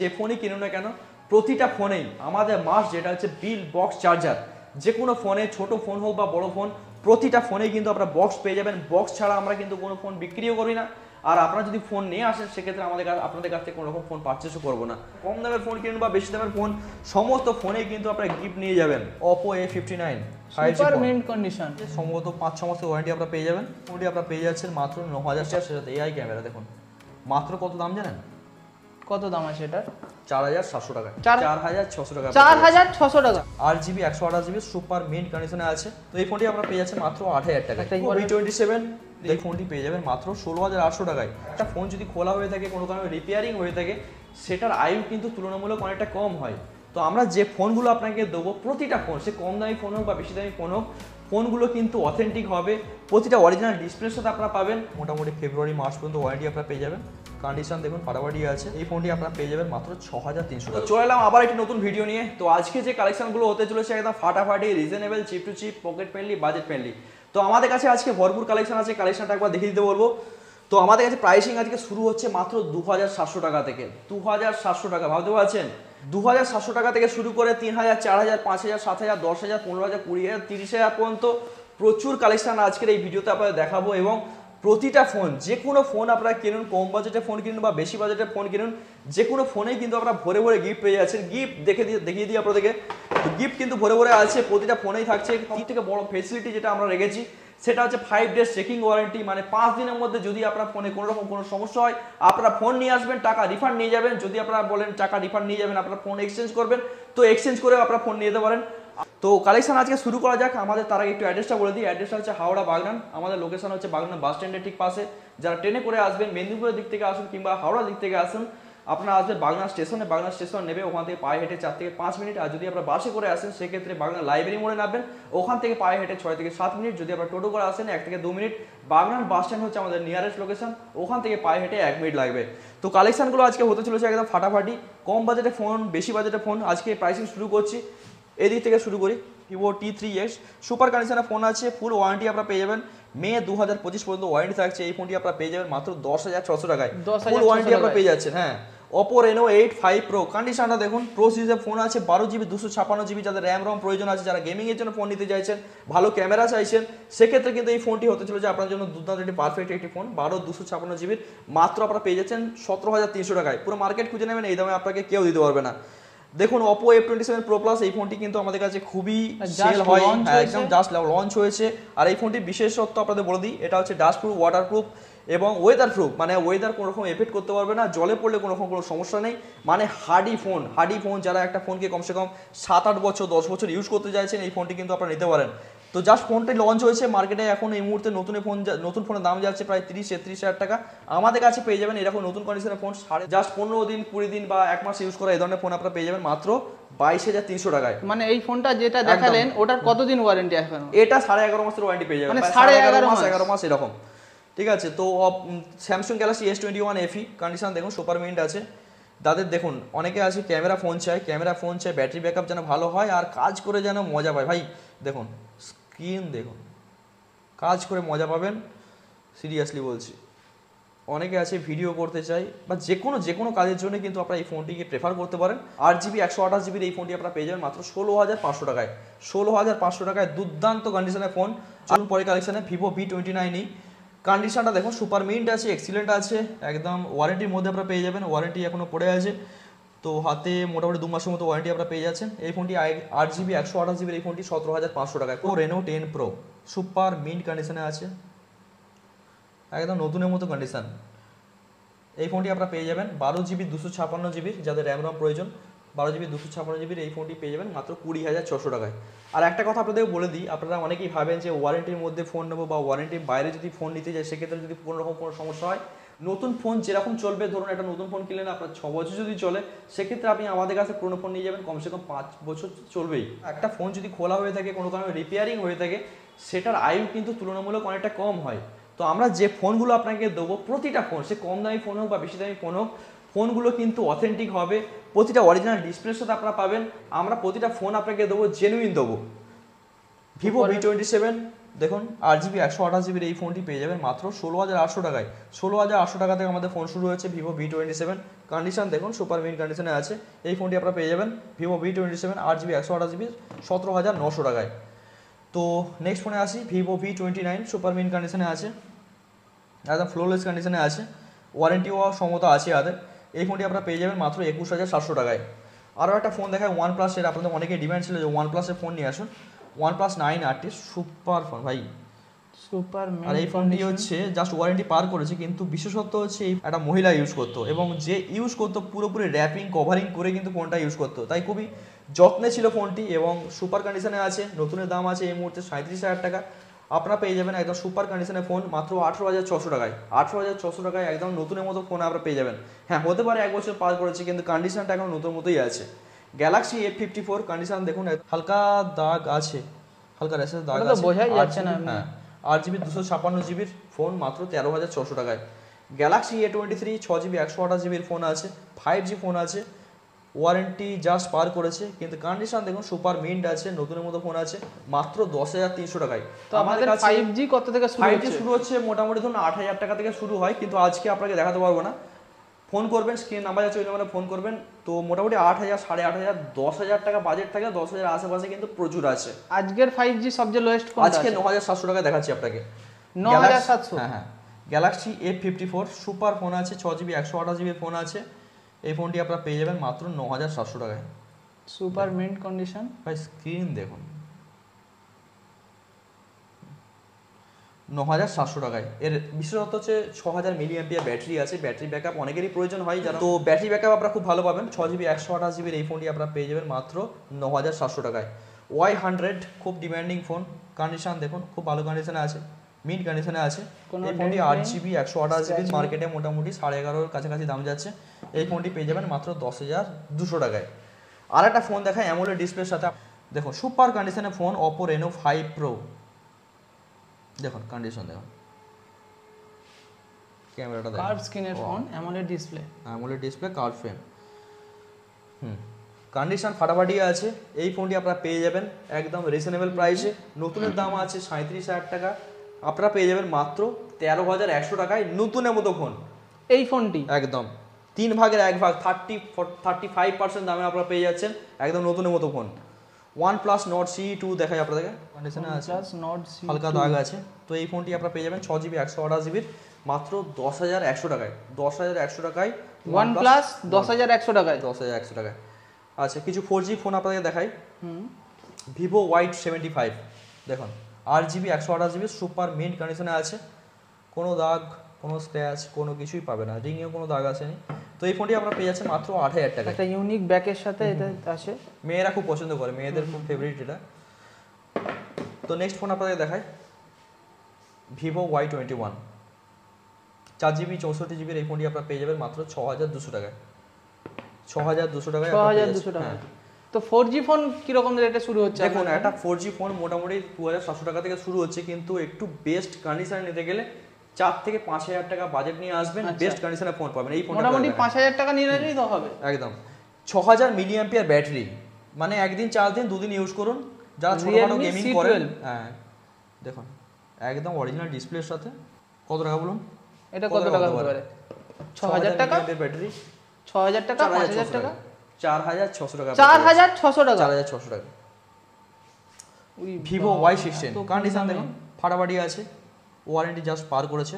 যে ফোনই কিনুন না কেন প্রতিটা ফোনেই আমাদের মাস্ট যেটা হচ্ছে বিল বক্স চার্জার। যে কোনো ফোনে ছোট ফোন হোক বা বড় ফোন প্রতিটা ফোনেই কিন্তু আপনারা বক্স পেয়ে যাবেন। বক্স ছাড়া আমরা কিন্তু কোনো ফোন বিক্রিও করি না। আর আপনারা যদি ফোন নিয়ে আসেন সেক্ষেত্রে আপনাদের কাছ থেকে কোনো রকম ফোন পারচেসও করবো না। কম দামের ফোন কিনুন বা বেশি দামের ফোন সমস্ত ফোনেই কিন্তু আপনারা গিফট নিয়ে যাবেন। Oppo A59 super mint condition, সম্ভবত 5-6 মাসের ওয়ারেন্টি আপনারা পেয়ে যাবেন। ফোনটি আপনারা পেয়ে যাচ্ছেন মাত্র 9000 টাকার সাথে AI ক্যামেরা। দেখুন মাত্র কত দাম জানেন? কত দাম আছে এটার? 4700 টাকা, 4600 টাকা, 4600 টাকা। 8GB 128GB সুপার মিন্ট কন্ডিশনে আছে। তো এই ফোনটি আপনারা পেয়ে যাচ্ছেন মাত্র 8000 টাকায়। V27 এই ফোনটি পেয়ে যাবেন মাত্র 16800 টাকায়। একটা ফোন যদি খোলা হয়ে থাকে, কোনো কারণে রিপেয়ারিং হয়ে থাকে, সেটার আয়ু কিন্তু তুলনামূলক অনেকটা কম হয়। তো আমরা যে ফোনগুলো আপনাকে দেবো প্রতিটা ফোন, সে কম দামি ফোন হোক বা বেশি দামি ফোন হোক, ফোনগুলো কিন্তু অথেন্টিক হবে। প্রতিটা অরিজিনাল ডিসপ্লের সাথে আপনারা পাবেন। মোটামুটি ফেব্রুয়ারি মার্চ পর্যন্ত ওয়ারেন্টি আপনারা পেয়ে যাবেন। কন্ডিশন দেখুন ফাটাফাটি আছে। এই ফোনটি আপনারা পেয়ে যাবেন মাত্র 6300 টাকা। চলে এলাম আবার একটি নতুন ভিডিও নিয়ে। তো আজকে যে কালেকশনগুলো হতে চলেছে একদম ফাটাফাটি, reasonable, cheap to cheap, pocket friendly, budget friendly. তো আমাদের কাছে আজকে ভরপুর কালেকশন আছে। কালেকশনটা একবার দেখিয়ে দিতে বলবো। তো আমাদের কাছে প্রাইসিং আজকে শুরু হচ্ছে মাত্র 2700 টাকা থেকে। 2700 টাকা ভাবতে পারছেন? 2700 টাকা থেকে শুরু করে 3000, 4000, 5000, 7000, 10000, 15000, 20000, 30000 পর্যন্ত প্রচুর কালেকশন আজকের এই ভিডিওতে আপনাদের দেখাবো। এবং প্রতিটা ফোন, যে কোনো ফোন আপনারা কিনুন, কম বাজেটের ফোন কিনুন বা বেশি বাজেটের ফোন কিনুন, যে কোনো ফোনেই কিন্তু আপনারা ভরে ভরে গিফট পেয়ে যাচ্ছেন। গিফট দেখিয়ে দিই আপনাদেরকে। তো গিফট কিন্তু ভরে ভরে আছে, প্রতিটা ফোনেই থাকছে। সব থেকে বড় ফেসিলিটি যেটা আমরা রেখেছি সেটা হচ্ছে 5 days চেকিং ওয়ারেন্টি। মানে 5 দিনের মধ্যে যদি আপনার ফোনে কোনো রকম কোনো সমস্যা হয়, আপনারা ফোন নিয়ে আসবেন, টাকা রিফান্ড নিয়ে যাবেন। যদি আপনারা বলেন টাকা রিফান্ড নিয়ে যাবেন, আপনারা ফোন এক্সচেঞ্জ করবেন, তো এক্সচেঞ্জ করেও আপনারা ফোন নিয়ে যেতে পারেন। তো কালেকশন আজকে শুরু করা যাক। আমাদের তার আগে একটু অ্যাড্রেসটা বলে দিই। অ্যাড্রেসটা হচ্ছে হাওড়া বাগনান। আমাদের লোকেশন হচ্ছে বাগনান বাস স্ট্যান্ডের ঠিক পাশে। যারা ট্রেনে করে আসবেন, মেদিনীপুরের দিক থেকে আসুন কিংবা হাওড়ার দিক থেকে আসুন, আপনারা আসবেন বাগনান স্টেশনে। বাগনান স্টেশন নেবে, ওখান থেকে পায়ে হেঁটে 4 থেকে 5 মিনিট। আর যদি আপনারা বাসে করে আসেন সেক্ষেত্রে বাগনান লাইব্রেরি মোড়ে নামবেন, ওখান থেকে পায়ে হেঁটে 6 থেকে 7 মিনিট। যদি আপনারা টোটো করে আসেন 1 থেকে 2 মিনিট। বাগনান বাস স্ট্যান্ড হচ্ছে আমাদের নিয়ারেস্ট লোকেশন, ওখান থেকে পায়ে হেঁটে 1 মিনিট লাগবে। তো কালেকশনগুলো আজকে হতে চলেছে একদম ফাটাফাটি। কম বাজেটের ফোন, বেশি বাজেটের ফোন, আজকে প্রাইসিং শুরু করছি। এদিক থেকে শুরু করি। Vivo T3X সুপার কন্ডিশনের ফোন আছে। ফুল ওয়ারেন্টি আপনারা পেয়ে যাবেন। মে 2025 পর্যন্ত ওয়ারেন্টি থাকছে। এই ফোনটি আপনারা পেয়ে যাবেন মাত্র 10600 টাকায়। ফুল ওয়ারেন্টি আপনারা পেয়ে যাচ্ছেন। হ্যাঁ, Oppo Reno 8 5 Pro কন্ডিশনটা দেখুন। প্রো সিরিজের ফোন আছে, 12GB 256GB। যাদের র্যাম রম প্রয়োজন আছে, যারা গেমিং এর জন্য ফোন নিতে চাইছেন, ভালো ক্যামেরা চাইছেন, সেক্ষেত্রে কিন্তু এই ফোনটি হতে চলেছে আপনার জন্য দুর্দান্ত একটি পারফেক্ট একটি ফোন। 12 256GB মাত্র আপনারা পেয়ে যাচ্ছেন 17300 টাকায়। পুরো মার্কেট খুঁজে নেবেন, এই দামে আপনাকে কেউ দিতে পারবে না। দেখুন Oppo A27 Pro Plus এই ফোনটি কিন্তু আমাদের কাছে খুবই সেল হয়, একদম জাস্ট লঞ্চ হয়েছে। আর এই ফোনটির বিশেষত্ব আপনাদের বলে দিই, এটা হচ্ছে ডাস্ট প্রুফ, ওয়াটার প্রুফ এবং ওয়েদার প্রুফ। মানে ওয়েদার কোনো রকম এফেক্ট করতে পারবে না, জলে পড়লে কোনো রকম কোনো সমস্যা নেই। মানে হার্ডি ফোন যারা একটা ফোনকে কমসে কম 7-8 বছর 10 বছর ইউজ করতে চাইছেন, এই ফোনটি কিন্তু আপনারা নিতে পারেন। তো জাস্ট ফোনটি লঞ্চ হয়েছে মার্কেটে। এখন এই মুহূর্তে নতুন ফোনের দাম যাচ্ছে প্রায় 30-33 হাজার টাকা। আমাদের কাছে পেয়ে যাবেন এরকম নতুন কন্ডিশনের ফোন জাস্ট 15 দিন 20 দিন বা 1 মাস ইউজ করা এই ধরনের ফোন আপনারা পেয়ে যাবেন মাত্র 22300 টাকায়। মানে এই ফোনটা যেটা দেখালেন ওটার কতদিন ওয়ারেন্টি এখন? এটা 11.5 মাসের ওয়ারেন্টি পেয়ে যাবেন, মানে 11.5 মাস এরকম। ঠিক আছে। তো Samsung Galaxy S21 FE condition দেখুন, সুপার মিন্ট আছে। তাদের দেখুন অনেকে আছে ক্যামেরা ফোন চায়, ব্যাটারি ব্যাকআপ যেন ভালো হয় আর কাজ করে যেন মজা পায়। ভাই দেখুন স্ক্রিন দেখুন, কাজ করে মজা পাবেন, সিরিয়াসলি বলছি। অনেকে আছে ভিডিও করতে চাই বা যে কোনো কাজের জন্য কিন্তু আপনারা এই ফোনটিকে প্রেফার করতে পারেন। 8GB 128GB এই ফোনটি আপনারা পেয়ে যাবেন মাত্র 16500 টাকায়। 16500 টাকায় দুর্দান্ত কন্ডিশনের ফোন। চলুন পরে কালেকশনে Vivo V29E কন্ডিশনটা দেখুন, সুপার মিন্ট আছে, এক্সিলেন্ট আছে, একদম ওয়ারেন্টির মধ্যে আপনারা পেয়ে যাবেন। ওয়ারেন্টি এখনো পড়ে আছে, তো হাতে মোটামুটি 2 মাসের মতো ওয়ারেন্টি আপনারা পেয়ে যাচ্ছেন। এই ফোনটি 8GB 128GB এই ফোনটি 17500 টাকায়। Reno 10 Pro সুপার মিন্ট কন্ডিশনে আছে, একদম নতুনের মতো কন্ডিশন। এই ফোনটি আপনারা পেয়ে যাবেন 12GB 256GB। যাদের র্যাম রম প্রয়োজন, 12GB 256GB এই ফোনটি পেয়ে যাবেন মাত্র 20600 টাকায়। আর একটা কথা আপনাদের বলে দিই, আপনারা অনেকেই ভাবেন যে ওয়ারেন্টির মধ্যে ফোন নেবো বা ওয়ারেন্টির বাইরে যদি ফোন নিতে যায়, সেক্ষেত্রে যদি কোনো রকম কোনো সমস্যা হয়, নতুন ফোন যেরকম চলবে, ধরুন একটা নতুন ফোন কিনলেন আপনার 6 বছর যদি চলে, সেক্ষেত্রে আপনি আমাদের কাছে পুরনো ফোন নিয়ে যাবেন, কমসে কম 5 বছর চলবেই। একটা ফোন যদি খোলা হয়ে থাকে, কোনো কারণে রিপেয়ারিং হয়ে থাকে, সেটার আয়ু কিন্তু তুলনামূলক অনেকটা কম হয়। তো আমরা যে ফোনগুলো আপনাকে দেবো প্রতিটা ফোন, সে কম দামি ফোন হোক বা বেশি দামি ফোন হোক, ফোনগুলো কিন্তু অথেন্টিক হবে। প্রতিটা অরিজিনাল ডিসপ্লের সাথে আপনারা পাবেন। আমরা প্রতিটা ফোন আপনাকে দেবো, জেনুইন দেবো। ভিভো V27 দেখুন 8GB 128GB এই ফোনটি পেয়ে যাবেন মাত্র 16,800 টাকায়। 16,800 টাকা থেকে আমাদের ফোন শুরু হয়েছে ভিভো V27। কন্ডিশন দেখুন সুপার মিন কন্ডিশনে আছে। এই ফোনটি আপনারা পেয়ে যাবেন ভিভো V27 8GB 128GB 17,900 টাকায়। তো নেক্সট ফোনে আসি, ভিভো V29 সুপার মিন কন্ডিশনে আছে, একদম ফ্লোলেস কন্ডিশনে আছে, ওয়ারেন্টিও সমতা আছে আদের। এই ফোনটি আপনারা পেয়ে যাবেন মাত্র 21,700 টাকায়। আরও একটা ফোন দেখায় OnePlus-এর, আপনাদের অনেকের ডিমান্ড ছিল যে OnePlus-এর ফোন নিয়ে আসুন। OnePlus 9RT সুপার ফোন ভাই, সুপার আর এই ফোনটি হচ্ছে জাস্ট ওয়ারেন্টি পার করেছে, কিন্তু বিশেষত্ব হচ্ছে এই একটা মহিলা ইউজ করতো এবং যে ইউজ করতো পুরোপুরি র্যাপিং কভারিং করে কিন্তু ফোনটা ইউজ করতো, তাই খুবই যত্নে ছিল ফোনটি এবং সুপার কন্ডিশনে আছে। নতুনের দাম আছে এই মুহূর্তে 37,000 টাকা। আপনারা পেয়ে যাবেন একদম সুপার কন্ডিশনের ফোন মাত্র 18,600 টাকায়। 18,600 টাকায় একদম নতুনের মতো ফোন আপনারা পেয়ে যাবেন। হ্যাঁ, হতে পারে 1 বছর পার করেছে কিন্তু কন্ডিশনটা এখন নতুন মতোই আছে। গ্যালাক্সি A54 কন্ডিশন দেখুন, হালকা দাগ আছে, হালকা র্যাশের দাগ আছে, বোঝাই যাচ্ছে না। হ্যাঁ, 8GB 256GB ফোন মাত্র 13,600 টাকায়। Galaxy A23 6GB 128GB phone আছে, 5G ফোন আছে, ওয়ারেন্টি জাস্ট পার করেছে কিন্তু কন্ডিশন দেখুন সুপার মিন্ট আছে, নতুনের মতো ফোন আছে মাত্র 10,300 টাকায়। তো আমাদের 5G কত থেকে শুরু হচ্ছে? 5G শুরু হচ্ছে মোটামুটি ধরুন 8,000 টাকা থেকে শুরু হয়, কিন্তু আজকে আপনাকে দেখাতে পারবো না। ফোন করবেন, স্ক্রিন নাম্বার যাচ্ছে ওই নাম্বারে ফোন করবেন। তো মোটামুটি 8,000 8,500 10,000 টাকা বাজেট থাকে, 10,000 আশেপাশে কিন্তু প্রচুর আছে। আজকের 5G সবচেয়ে লোয়েস্ট কোনটা? আজকে 9,700 টাকা দেখাচ্ছি আপনাকে। 9,700? হ্যাঁ হ্যাঁ, গ্যালাক্সি A54 সুপার ফোন আছে, 6GB 128GB ফোন আছে। এই ফোনটি আপনারা পেয়ে যাবেন মাত্র 9,700 টাকায়। সুপার মিন্ট কন্ডিশন ভাই স্ক্রিন দেখুন, 9,700 টাকায়। এর বিশেষত হচ্ছে 6,000 mAh ব্যাটারি আছে। ব্যাটারি ব্যাকআপ অনেকেরই প্রয়োজন হয় যারা, তো ব্যাটারি ব্যাকআপ আপনারা খুব ভালো পাবেন। 6GB 128GB এই ফোনটি আপনারা পেয়ে যাবেন মাত্র 9,700 টাকায়। Y100 খুব ডিমান্ডিং ফোন, কন্ডিশন দেখুন খুব ভালো কন্ডিশনে আছে, মিড কন্ডিশনে আছে। এই ফোনটি 8GB 128GB মার্কেটে মোটামুটি 11,500 কাছাকাছি দাম যাচ্ছে। এই ফোনটি পেয়ে যাবেন মাত্র 10,200 টাকায়। আর একটা ফোন দেখায় অ্যামোলেড ডিসপ্লের সাথে, দেখুন সুপার কন্ডিশনের ফোন Oppo Reno 5 Pro। দেখুন কন্ডিশন দেখুন, ক্যামেরাটা দেখুন, কার্ভ স্ক্রিনের phone, AMOLED display, AMOLED display, curve frame. Condition ফাটাফাটি আছে। এই ফোনটি আপনারা পেয়ে যাবেন একদম রিজনেবল প্রাইসে। নতুনের দাম আছে 37,000 টাকা, আপনারা পেয়ে যাবেন মাত্র 13,100 টাকায় নতুনের মতো ফোন। এই ফোনটি একদম 3 ভাগের 1 ভাগ 35% দামে আপনারা পেয়ে যাচ্ছেন একদম নতুনের মতো ফোন। OnePlus Nord CE2 দেখাই আপনাদেরকে, কন্ডিশনে আছে, হালকা দাগ আছে। তো এই ফোনটি আপনারা পেয়ে যাবেন 6GB 128GB মাত্র 10,100 টাকায়। 10,100 টাকায় OnePlus 10,100 টাকায়, 10,100 টাকায়। আচ্ছা, কিছু 4G ফোন আপনাদেরকে দেখাই। Vivo Y75 দেখুন 8GB 128GB সুপার মিন্ট কন্ডিশনে আছে, কোনো দাগ, কোনো স্ক্র্যাচ, কোনো কিছুই পাবে না, রিংয়েও কোনো দাগ আসেনি। তো এই ফোনটি আপনারা পেয়ে যাচ্ছেন মাত্র 8,000 টাকা। একটা ইউনিক ব্যাকের সাথে এটা আছে, মেয়েরা খুব পছন্দ করে, মেয়েদের খুব ফেভারিট এটা। তো নেক্সট ফোন আপনাদের দেখাই, Vivo Y21 4GB 64GB এই ফোনটি আপনারা পেয়ে যাবেন মাত্র 6,200 টাকায়। 6,200 টাকায়, 6,200 টাকা। তো 4G ফোন কিরকম রেটে শুরু হচ্ছে? দেখুন একটা 4G ফোন মোটামুটি 2,700 টাকা থেকে শুরু হচ্ছে, কিন্তু একটু বেস্ট কন্ডিশনে নিতে গেলে 4 থেকে 5,000 টাকা বাজেট নিয়ে আসবেন, বেস্ট কন্ডিশনে ফোন পাবেন। এই ফোনটা মোটামুটি 5,000 টাকা নিয়ে নিলেই তো হবে। একদম 6,000 mAh ব্যাটারি, মানে একদিন চার্জ দিন, দুদিন ইউজ করুন। যারা ছোটখাটো গেমিং করেন, হ্যাঁ দেখুন একদম অরিজিনাল ডিসপ্লের সাথে। কত টাকা বলুন? এটা কত টাকা হতে পারে? 6,000 টাকা ব্যাটারি, 6,000 টাকা, 5,000 টাকা, 4,600 টাকা, 4,600 টাকা, 4,600 টাকা। Vivo Y16 কন্ডিশন দেখুন ফাটাফাটি আছে, ওয়ারেন্টি জাস্ট পার করেছে,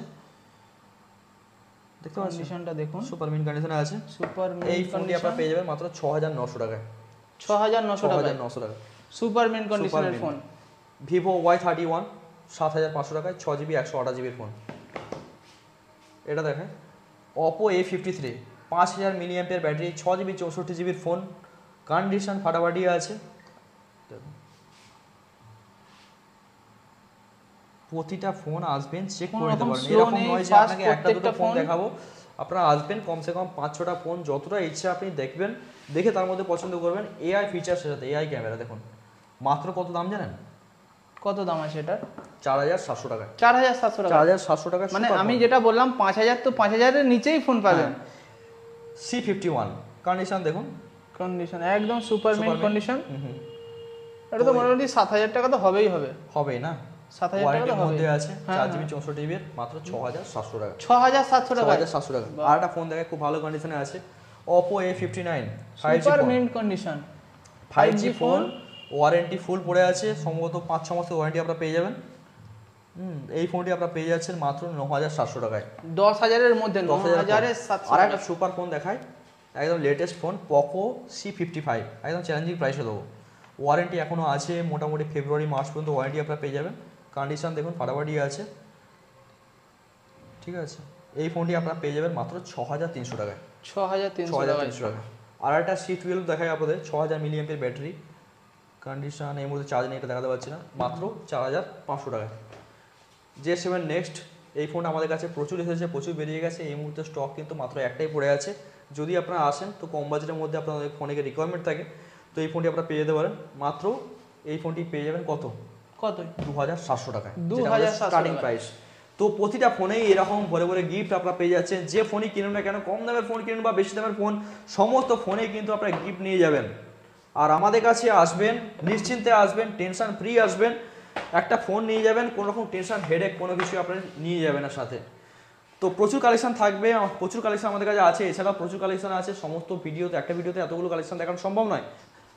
দেখতে পাচ্ছেন কন্ডিশনটা দেখুন সুপার মিন্ট কন্ডিশনে আছে। সুপার মিন্ট এই ফোনটি আপনারা পেয়ে যাবেন মাত্র 6,900 টাকায়। 6,900 টাকা, 6,900 টাকা সুপার মিন্ট কন্ডিশনের ফোন। Vivo Y31 7,500 টাকায়, 6GB 128GB ফোন। এটা দেখেন Oppo A53 5,000 mAh battery, 6GB 64GB phone, condition ফাটাফাটি আছে। প্রতিটা ফোন আসবেন চেক করে নিতে পারেন, এরকম নয় যে আপনাকে একটা দুটো ফোন দেখাবো। আপনারা আসবেন কমসে কম 5-6টা ফোন, যতটা ইচ্ছা আপনি দেখবেন, দেখে তার মধ্যে পছন্দ করবেন। এআই ফিচার্সের সাথে এআই ক্যামেরা দেখুন মাত্র কত দাম জানেন? কত দাম আছে এটা? 4,700 টাকা। 4,700 টাকা, 4,700 টাকা। মানে আমি যেটা বললাম 5,000, তো 5,000 এর নিচেই ফোন পাবেন। C51 কন্ডিশন দেখুন, কন্ডিশন একদম সুপার মিন্ট কন্ডিশন। এটা তো মোটামুটি 7000 টাকা তো হবেই হবে। হবে না, 7000 টাকা তো ওয়ারেন্টির হবে। মধ্যে আছে, হ্যাঁ, 4GB 64GB মাত্র 6700 টাকা। 6700 টাকা। 6700 টাকা। আর একটা ফোন দেখে খুব ভালো কন্ডিশনে আছে, Oppo A59 5G super phone, mint condition. 5G phone, warranty full পড়ে আছে, সম্ভবত 5-6 মাসের ওয়ারেন্টি আপনারা পেয়ে যাবেন। এই ফোনটি আপনারা পেয়ে যাচ্ছেন মাত্র 9700 টাকায়। 10000 এর মধ্যে 9700। আর একটা সুপার ফোন দেখায়, একদম লেটেস্ট ফোন Poco C55, একদম চ্যালেঞ্জিং প্রাইসে দেবো। ওয়ারেন্টি এখনও আছে, মোটামুটি ফেব্রুয়ারি মার্চ পর্যন্ত ওয়ারেন্টি আপনারা পেয়ে যাবেন। কন্ডিশন দেখুন ফাটাফাটি আছে, ঠিক আছে। এই ফোনটি আপনারা পেয়ে যাবেন মাত্র 6300 টাকায়। 6300 টাকা। আর একটা C12 দেখায় আপনাদের, 6000 মিলিঅ্যাম্পের ব্যাটারি, কন্ডিশন এই মুহূর্তে চার্জ নেই, এটা দেখাতে পারছি না, মাত্র 4500 টাকায়। J7 নেক্সট, এই ফোন আমাদের কাছে প্রচুর এসেছে, প্রচুর বেরিয়ে গেছে, এই মুহূর্তে স্টক কিন্তু মাত্র একটাই পড়ে আছে। যদি আপনারা আসেন তো কম বাজেটের মধ্যে আপনাদের ফোনের রিকোয়ারমেন্ট থাকে, তো এই ফোনটি আপনারা পেয়ে যেতে পারেন। মাত্র এই ফোনটি পেয়ে যাবেন কত? 2700 টাকায়, 2700 স্টার্টিং প্রাইস। তো প্রতিটা ফোনেই এরকম ভরে ভরে গিফট আপনারা পেয়ে যাচ্ছেন। যে ফোনই কিনুন না কেন, কম দামের ফোন কিনুন বা বেশি দামের ফোন, সমস্ত ফোনেই কিন্তু আপনারা গিফট নিয়ে যাবেন। আর আমাদের কাছে আসবেন, নিশ্চিন্তে আসবেন, টেনশন ফ্রি আসবেন, একটা ফোন নিয়ে যাবেন, কোনো রকম টেনশন হেডেক কোনো কিছু আপনারা নিয়ে যাবেন না সাথে। তো প্রচুর কালেকশন থাকবে, প্রচুর কালেকশন আমাদের কাছে আছে, এছাড়া প্রচুর কালেকশন আছে। সমস্ত ভিডিওতে, একটা ভিডিওতে এতগুলো কালেকশন দেখানো সম্ভব নয়।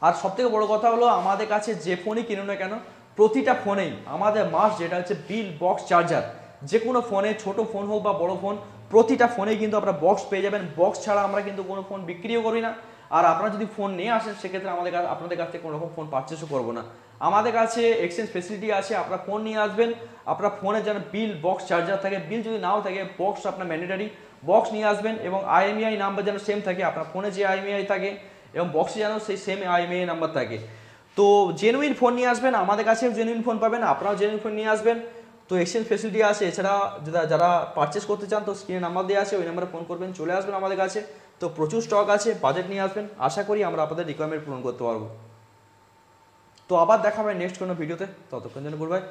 আর সবথেকে বড় কথা হলো, আমাদের কাছে যে ফোনই কিনুন না কেন, প্রতিটা ফোনেই আমাদের মাস্ট যেটা হচ্ছে বিল বক্স চার্জার। যে কোনো ফোনে, ছোট ফোন হোক বা বড় ফোন, প্রতিটা ফোনেই কিন্তু আপনারা বক্স পেয়ে যাবেন। বক্স ছাড়া আমরা কিন্তু কোনো ফোন বিক্রিও করি না। আর আপনারা যদি ফোন নিয়ে আসেন, সেক্ষেত্রে আপনাদের কাছ থেকে কোনো রকম ফোন পারচেসও করবো না। আমাদের কাছে এক্সচেঞ্জ ফেসিলিটি আছে, আপনারা ফোন নিয়ে আসবেন, আপনার ফোনে যেন বিল বক্স চার্জার থাকে, বিল যদি নাও থাকে, বক্স আপনার ম্যান্ডেটারি, বক্স নিয়ে আসবেন। এবং IMEI নাম্বার যেন সেম থাকে, আপনার ফোনে যে IMEI থাকে এবং বক্সে যেন সেই সেম IMEI নাম্বার থাকে। তো জেনুইন ফোন নিয়ে আসবেন, আমাদের কাছেও জেনুইন ফোন পাবেন, আপনারাও জেনুইন ফোন নিয়ে আসবেন। তো এক্সচেঞ্জ ফেসিলিটি আছে। এছাড়া যারা পারচেস করতে চান, তো স্ক্রিনে নাম্বার দেওয়া আছে, ওই নাম্বারে ফোন করবেন, চলে আসবেন আমাদের কাছে। তো প্রচুর স্টক আছে, বাজেট নিয়ে আসবেন, আশা করি আমরা আপনাদের রিকোয়ারমেন্ট পূরণ করতে পারবো। তো আবার দেখা হবে নেক্সট কোনো ভিডিওতে, ততক্ষণ জন্য গুড বাই।